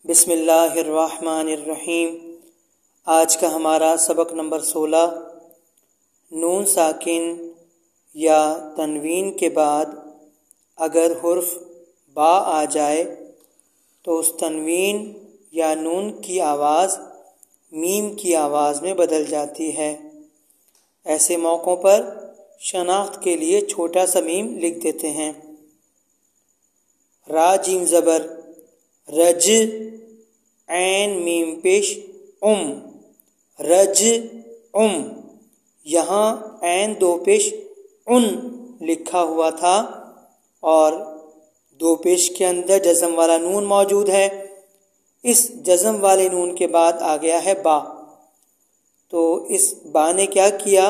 بسم اللہ الرحمن الرحیم۔ آج کا ہمارا سبق نمبر 16۔ نون ساکن یا تنوین کے بعد اگر حرف با آ جائے تو اس تنوین یا نون کی آواز میم کی آواز میں بدل جاتی ہے۔ ایسے موقعوں پر شناخت کے لیے چھوٹا سا میم لکھ دیتے ہیں۔ را جیم زبر رج، عین میم پیش رج یہاں عین دو پیش ان لکھا ہوا تھا اور دو پیش کے اندر جزم والا نون موجود ہے۔ اس جزم والے نون کے بعد آ گیا ہے با، تو اس با نے کیا کیا،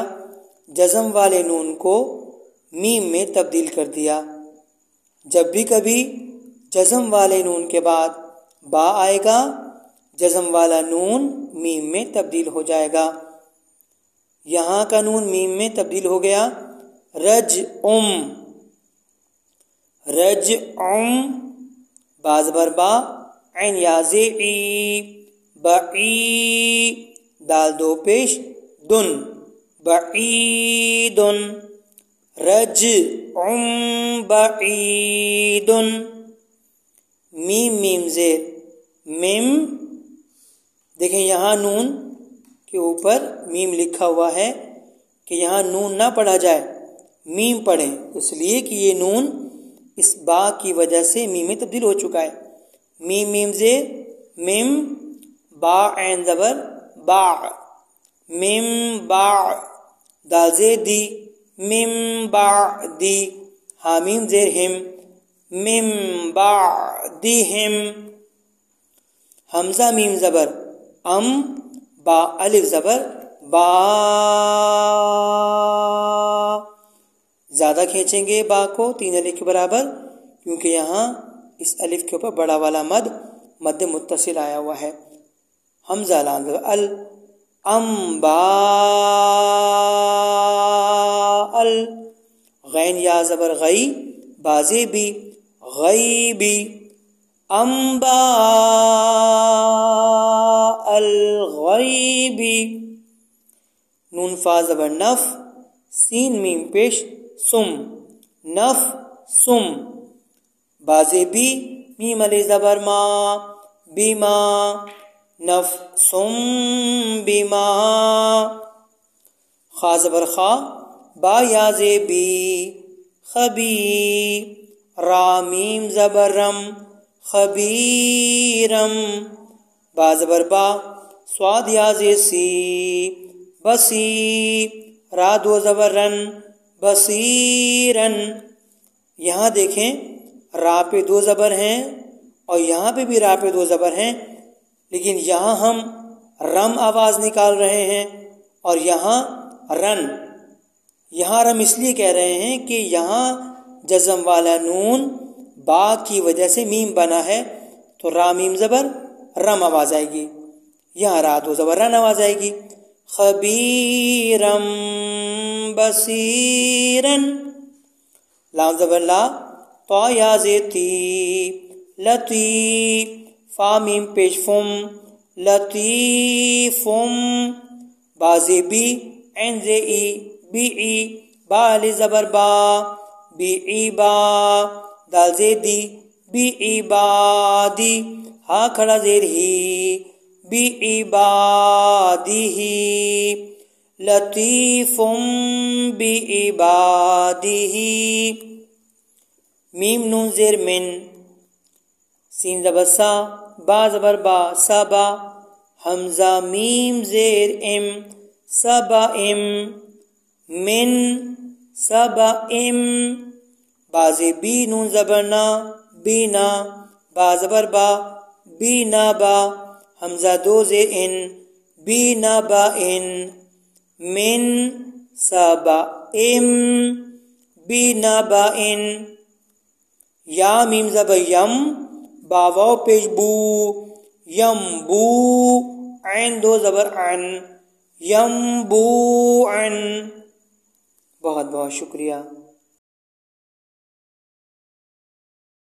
جزم والے نون کو میم میں تبدیل کر دیا۔ جب بھی کبھی جزم والے نون کے بعد با آئے گا، جزم والا نون میم میں تبدیل ہو جائے گا۔ یہاں کا نون میم میں تبدیل ہو گیا۔ رج با زبر با، عین یازے ای، بعی، دال دو پیش دن، بعیدن، رج بعیدن، میم زیر میم۔ دیکھیں یہاں نون کے اوپر میم لکھا ہوا ہے کہ یہاں نون نہ پڑھا جائے، میم پڑھیں، اس لیے کہ یہ نون اس با کی وجہ سے میم میں تبدیل ہو چکا ہے۔ میم زیر میم، با عین زبر با، میم با، دال زیر دی، میم با دی، حامیم زیر ہم، میم با دی ہم، حمزہ میم زبر با، الف زبر با، زیادہ کھینچیں گے با کو 3 الف کے برابر، کیونکہ یہاں اس الف کے اوپر بڑا والا مد متصل آیا ہوا ہے۔ حمزہ لام زبر با، غین یا زبر غی، بازے بھی غیبی، انباء الغیبی، نون فا زبر نف، سین میم پیش سم، نف سم، بازے بھی میم علی زبر ما، بیما، نف سم بیما، خا زبر خا، با یازے بی، خبی، را میم زبر رم، خبیرم، با زبر با، صاد یازے سی، بسی، را دو زبر رن، بصیرن۔ یہاں دیکھیں را پہ 2 زبر ہیں اور یہاں پہ بھی را پہ 2 زبر ہیں، لیکن یہاں ہم رم آواز نکال رہے ہیں اور یہاں رن۔ یہاں رم اس لیے کہہ رہے ہیں کہ یہاں جزم والا نون با کی وجہ سے میم بنا ہے، تو را میم زبر رم آواز آئے گی، یہاں را 2 زبر رن آواز آئے گی۔ خبیرم بصیرن، لام زبر لا، طا یازے تی، لطی، فا میم پیش فم، لطیفم، بازے بی، عین زے ای، بی ای، با علی زبر با، بی ای با، دال زیر دی، بی ای با دی، ہا کھڑا زیر ہی، بی ای با دی ہی، لطیفم بی ای با دی ہی، میم نون زیر من، سین زبر سا، با زبر با، سبا، حمزہ میم زیر ام، سبا ام، من سبا ام، بازے بی نون زبر نا، بینا، با زبر با، بینا با، حمزہ 2 زیر ان، بینا با ان، من سبا ام، بینا با ان، یا میم زبر یم، با واو پیش بو، یم بو، عین 2 زبر عن، یم بو عن۔ بہت بہت شکریہ۔